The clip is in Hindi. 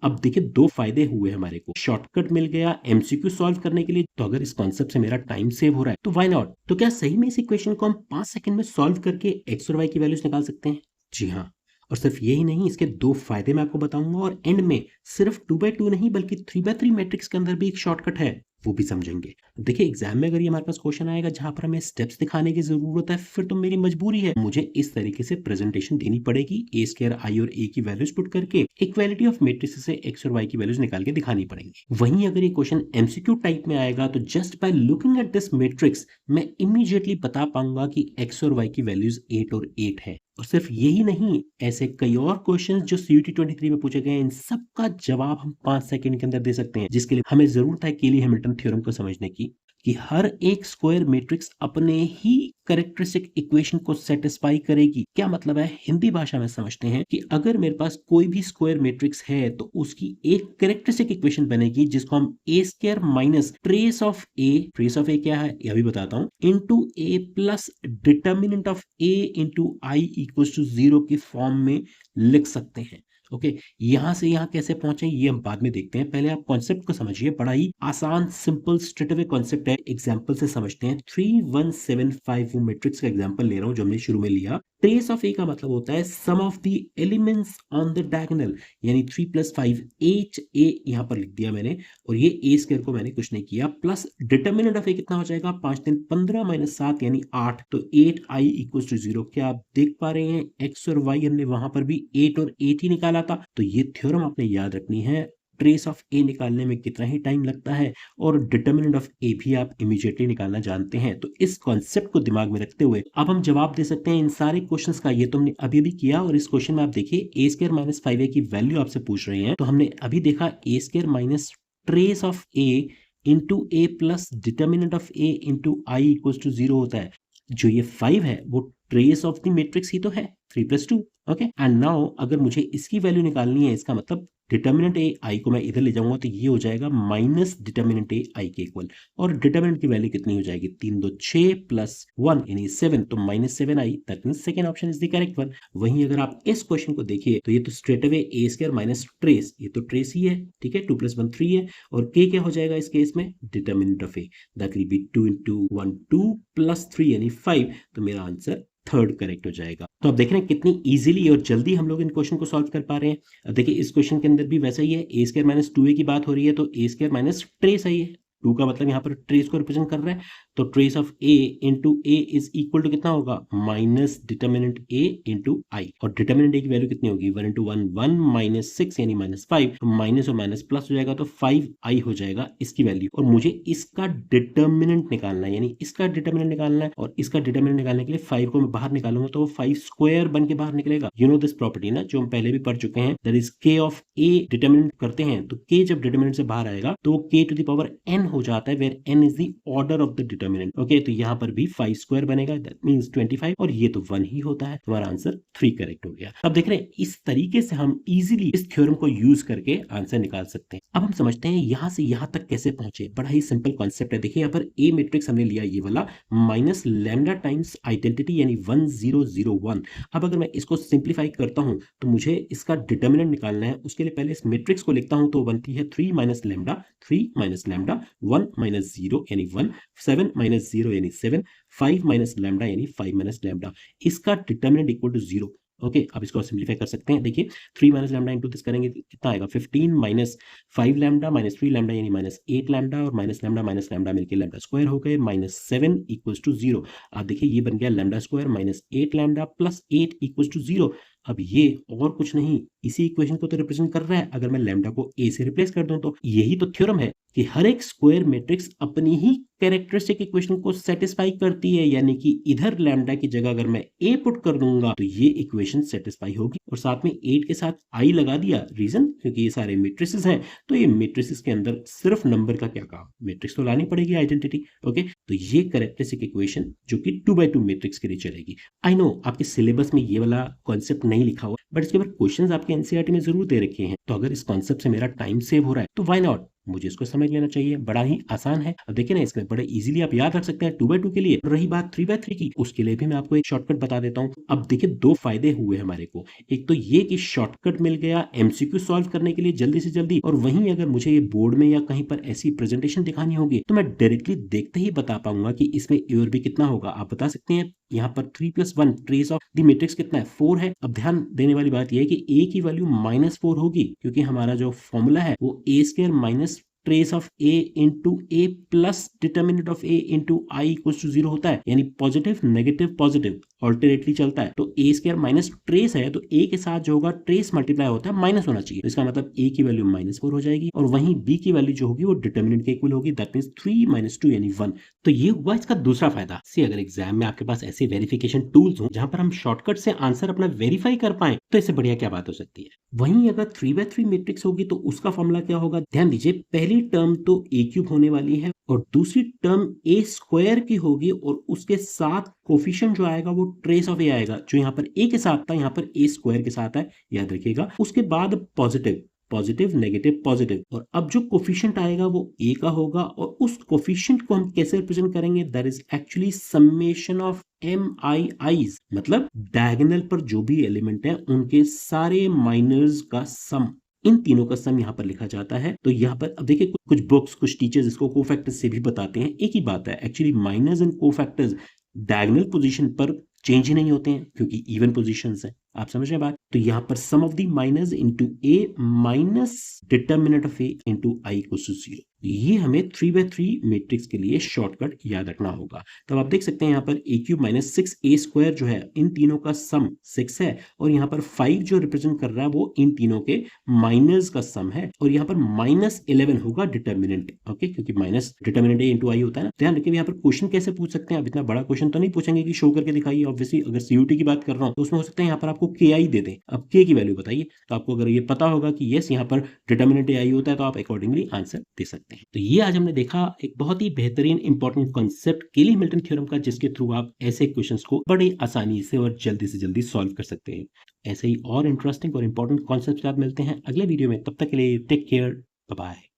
अब देखिए दो फायदे हुए हमारे को, शॉर्टकट मिल गया एमसीक्यू सॉल्व करने के लिए। तो अगर इस कॉन्सेप्ट से मेरा टाइम सेव हो रहा है तो व्हाई नॉट। तो क्या सही में इस इक्वेशन को हम 5 सेकंड में सॉल्व करके एक्स और वाई की वैल्यूज निकाल सकते हैं? जी हाँ। और सिर्फ यही नहीं, इसके दो फायदे मैं आपको बताऊंगा, और एंड में सिर्फ 2x2 नहीं बल्कि 3x3 मैट्रिक्स के अंदर भी एक शॉर्टकट है, वो भी समझेंगे। देखिए एग्जाम में अगर ये हमारे पास क्वेश्चन आएगा जहां पर हमें स्टेप्स दिखाने की जरूरत है, फिर तो मेरी मजबूरी है, मुझे इस तरीके से प्रेजेंटेशन देनी पड़ेगी। ए स्क्वायर आई और ए की वैल्यूज पुट करके इक्वालिटी ऑफ मैट्रिक्स से एक्स और वाई की वैल्यूज निकाल के दिखानी पड़ेंगी। वहीं अगर ये क्वेश्चन एमसीक्यू टाइप में आएगा तो just by looking at this matrix मैं इमीडिएटली बता पाऊंगा कि एक्स और वाई की वैल्यूज 8 और 8 है। और सिर्फ यही नहीं, ऐसे कई और क्वेश्चंस जो सीयूटी 23 में पूछे गए हैं, इन सब का जवाब हम 5 सेकंड के अंदर दे सकते हैं, जिसके लिए हमें जरूरत है केली हैमिल्टन थ्योरम को समझने की, कि हर एक स्क्वायर मैट्रिक्स अपने ही कैरेक्टरिस्टिक इक्वेशन को सेटिस्फाई करेगी। क्या मतलब है, हिंदी भाषा में समझते हैं कि अगर मेरे पास कोई भी स्क्वायर मैट्रिक्स है तो उसकी एक कैरेक्टरिस्टिक इक्वेशन बनेगी जिसको हम A square minus trace of A क्या है यह भी बताता हूं, into A plus determinant of A into I equal to 0 की फॉर्म में लिख सकते हैं। ओके, यहां से यहां कैसे पहुंचे ये हम बाद में देखते हैं, पहले आप कॉन्सेप्ट को समझिए। बड़ा ही आसान सिंपल स्ट्रेट अवे कॉन्सेप्ट है, एग्जांपल से समझते हैं। 3175 वो मैट्रिक्स का एग्जांपल ले रहा हूं जो हमने शुरू में लिया। ट्रेस ऑफ ए का मतलब होता है sum of the elements on the diagonal, यानी 3 + 5 8 ए यहां पर लिख दिया मैंने, और ये ए स्क्वायर को मैंने कुछ नहीं किया, प्लस डिटर्मिनेंट ऑफ ए कितना हो जाएगा, 5 3 15 - 7 यानी 8, तो 8i इक्वल टू 0। क्या आप देख पा रहे हैं, एक्स और वाई हमने वहां पर भी 8 और 8 ही निकाला था। तो ये थ्योरम आपने याद रखनी है, ट्रेस ऑफ ए निकालने में कितना ही टाइम लगता है, और डिटर्मिनेंट ऑफ ए भी आप इमीडिएटली निकालना जानते हैं। तो इस कॉन्सेप्ट को दिमाग में रखते हुए अब हम जवाब दे सकते हैं इन सारे क्वेश्चंस का। ये तो हमने अभी भी किया, और इस क्वेश्चन में आप देखिए ए स्क्वायर माइनस 5a की वैल्यू आपसे पूछ रहे हैं, तो हमने अभी देखा A square minus trace of A into A plus determinant of A into I equal to 0 होता है। जो ये 5 है वो ट्रेस ऑफ द मैट्रिक्स ही तो है, 3 + 2। ओके, एंड नाउ अगर मुझे इसकी वैल्यू निकालनी है, इसका मतलब डिटर्मिनेंट ए आई को मैं इधर ले जाऊंगा तो ये हो जाएगा माइनस डिटर्मिनेंट ए आई के इक्वल, और डिटर्मिनेंट की वैल्यू कितनी हो जाएगी, 3 2 6 प्लस 1 यानी 7, तो -7i, that means second option is the correct one. वहीं अगर आप इस क्वेश्चन को देखिए तो ये तो स्ट्रेट अवे ए स्क्वायर माइनस ट्रेस, ये तो ट्रेस ही है, ठीक है, 2 + 1 3 है, और के क्या हो जाएगा इस केस में, determinant of A, that will be 2 × 1 2 + 3 यानी 5, तो मेरा आंसर थर्ड करेक्ट हो जाएगा। तो आप देख रहे हैं कितनी इजीली और जल्दी हम लोग इन क्वेश्चन को सॉल्व कर पा रहे हैं। अब देखिए इस क्वेश्चन के अंदर भी वैसा ही है, ए स्क्वायर माइनस 2a की बात हो रही है तो ए स्क्वायर माइनस ट्रेस आई है, 2 का मतलब यहाँ पर ट्रेस को रिप्रेजेंट कर रहा है, तो trace of A into A is equal to कितना होगा, minus determinant A into I, और डिटर्मिनेंट ए की वैल्यू कितनी होगी, 1 × 1 1 -6 यानी -5, तो माइनस और माइनस प्लस हो जाएगा तो 5i हो जाएगा इसकी वैल्यू, और मुझे इसका डिटर्मिनेंट निकालना है, यानी इसका डिटर्मिनेंट निकालना है, और इसका डिटर्मिनेंट निकालने के लिए 5 को मैं बाहर निकालूंगा तो वो 5 स्क्वायर बन के बाहर निकलेगा। यू नो दिस प्रॉपर्टी ना, जो हम पहले भी पढ़ चुके हैं, दैट इज के ऑफ ए डिटर्मिनेंट करते हैं तो के जब डिटर्मिनेंट से बाहर आएगा तो के टू द पावर n हो जाता है, where n is the order of the determinant. Okay, तो यहाँ पर भी 5 स्क्वायर बनेगा, दैट मींस 25, और ये तो 1 ही होता है, हमारा आंसर 3 करेक्ट हो गया। अब देख रहे हैं इस तरीके से हम इजीली इस थ्योरम को यूज करके आंसर निकाल सकते हैं। अब हम समझते हैं यहां से यहां तक कैसे पहुंचे, बड़ा ही सिंपल कॉन्सेप्ट है। देखिए यहाँ पर ए मैट्रिक्स हमने लिया ये वाला, माइनस लैम्डा टाइम्स आइडेंटिटी यानी 1 0 0 1। अब अगर मैं इसको सिंप्लीफाई करता हूं तो मुझे इसका डिटर्मिनेंट निकालना है, उसके लिए पहले इस मैट्रिक्स को लिखता हूं तो बनती है 3 - लैम्डा 3 - लैम्डा 1 - 0 यानी 1 7 - 0 यानी 7 5 - लैम्डा यानी 5 - लैम्डा, इसका डिटर्मिनेंट इक्वल टू 0। ओके, अब इसको सिंप्लीफाई कर सकते हैं। देखिए 3 - लैम्डा इंटू दिस करेंगे कितना आएगा, 15 - 5 लैम्डा - 3 लैम्डा यानी -8 लैम्डा, और माइनस लैम्डा मिलकर लैम्डा स्क्वायर हो गए, -7 इक्वल्स टू 0। आप देखिए ये बन गया lambda square -8 lambda plus 8 equals to 0। अब ये और कुछ नहीं, इसी इक्वेशन को तो रिप्रेजेंट कर रहा है। अगर मैं लैम्डा को ए से रिप्लेस कर दूं तो यही तो थ्योरम है कि हर एक स्क्वायर मैट्रिक्स अपनी ही कैरेक्टरिस्टिक इक्वेशन को सेटिस्फाई करती है, यानी कि इधर लैम्डा की जगह अगर मैं ए पुट कर दूंगा तो ये इक्वेशन सेटिस्फाई होगी, और साथ में 8 के साथ आई लगा दिया, रीजन क्योंकि ये सारे मैट्रिसेस हैं, तो ये मैट्रिसेस के अंदर सिर्फ नंबर का क्या काम, मैट्रिक्स तो लानी पड़ेगी आइडेंटिटी। ओके, तो ये कैरेक्टरिस्टिक इक्वेशन जो कि 2x2 मैट्रिक्स के लिए चलेगी। आई नो आपके सिलेबस में ये वाला कॉन्सेप्ट नहीं लिखा हुआ, बट इसके ऊपर क्वेश्चंस आपके एनसीईआरटी में जरूर दे रखे हैं, तो अगर इस कॉन्सेप्ट से मेरा टाइम सेव हो रहा है तो व्हाई नॉट, मुझे इसको समझ लेना चाहिए। बड़ा ही आसान है। अब देखिए ना, इसमें बड़े इजीली आप याद रख सकते हैं 2/2 के लिए। रही बात 3/3 की, उसके लिए भी मैं आपको एक शॉर्टकट बता देता हूँ। अब देखिए, दो फायदे हुए हमारे को। एक तो ये कि शॉर्टकट मिल गया एमसीक्यू सॉल्व करने के लिए जल्दी से जल्दी, और वहीं अगर मुझे ये बोर्ड में या कहीं पर ऐसी प्रेजेंटेशन दिखानी होगी तो मैं डायरेक्टली देखते ही बता पाऊंगा कि इसमें ए और बी कितना होगा। आप बता सकते हैं यहाँ पर 3+1 ट्रेस ऑफ द मैट्रिक्स कितना है, 4 है। अब ध्यान देने वाली बात यह है कि ए की वैल्यू -4 होगी, क्योंकि हमारा जो फॉर्मूला है वो a² minus trace of a into a plus determinant of a into I equal to 0 होता है। यानी पॉजिटिव नेगेटिव पॉजिटिव ऑल्टरनेटली चलता है। तो a² माइनस ट्रेस है, तो a के साथ जो होगा ट्रेस मल्टीप्लाई होता है माइनस होना चाहिए। तो इसका मतलब a की वैल्यू -4 हो जाएगी, और वहीं b की वैल्यू जो होगी वो डिटर्मिनेंट के इक्वल होगी। दैट मींस 3 - 2 यानी 1। तो ये हुआ इसका दूसरा फायदा। से अगर एग्जाम में आपके पास ऐसे वेरिफिकेशन टूल्स हो जहां पर हम शॉर्टकट से आंसर अपना वेरीफाई कर पाए, तो इससे बढ़िया क्या बात हो सकती है। वहीं अगर 3/3 मैट्रिक्स होगी तो उसका फॉर्मूला क्या होगा। ध्यान दीजिए, पहली टर्म तो a³ होने वाली है, और दूसरी टर्म a² की होगी, और उसके साथ कोफिशिएंट जो आएगा वो ट्रेस ऑफ a आएगा। जो यहाँ पर a के साथ था, यहाँ पर a² के साथ है, याद रखिएगा। उसके बाद पॉजिटिव पॉजिटिव नेगेटिव पॉजिटिव, और अब जो कोफिशिएंट आएगा वो a का होगा, और उस कोफिशिएंट को हम कैसे रिप्रेजेंट करेंगे। That is actually summation of MIIs, मतलब डायगोनल पर जो भी एलिमेंट है उनके सारे माइनर्स का सम। इन तीनों का सम यहाँ पर लिखा जाता है। तो यहाँ पर अब देखिए, कुछ बुक्स कुछ टीचर्स इसको कोफैक्टर्स से भी बताते हैं। एक ही बात है actually, minors and cofactors diagonal position पर चेंज ही नहीं होते हैं, क्योंकि इवन पोजीशंस है। आप समझ रहे हैं बात। तो यहाँ पर sum of the minus into a minus determinant of a into I equals to 0। ये हमें 3/3 मैट्रिक्स के लिए शॉर्टकट याद रखना होगा। तब आप देख सकते हैं यहाँ पर a³ माइनस 6a² जो है, इन तीनों का सम 6 है, और यहाँ पर 5 जो रिप्रेजेंट कर रहा है वो इन तीनों के माइनस का सम है, और यहाँ पर -11 होगा डिटर्मिनेंट। ओके, क्योंकि माइनस डिटर्मिनेंट a इंटू आई होता है ना। ध्यान रखिए, यहाँ पर क्वेश्चन कैसे पूछ सकते हैं। अब इतना बड़ा क्वेश्चन तो नहीं पूछेंगे कि शो करके दिखाइए। ऑब्वियसली अगर सीयूटी की बात कर रहा हूँ तो उसमें हो सकता है यहाँ पर आपको KI दे दें। अब k की वैल्यू बताइए, तो आपको अगर ये पता होगा कि यस यहाँ पर डिटर्मिनेंट ai होता है, तो आप अकॉर्डिंगली आंसर दे सकते हैं। तो ये आज हमने देखा एक बहुत ही बेहतरीन इंपॉर्टेंट कॉन्सेप्ट केली मिल्टन थ्योरम का, जिसके थ्रू आप ऐसे क्वेश्चंस को बड़ी आसानी से और जल्दी से जल्दी सॉल्व कर सकते हैं। ऐसे ही और इंटरेस्टिंग और इंपॉर्टेंट कॉन्सेप्ट के साथ मिलते हैं अगले वीडियो में। तब तक के लिए टेक केयर, बाय बाय।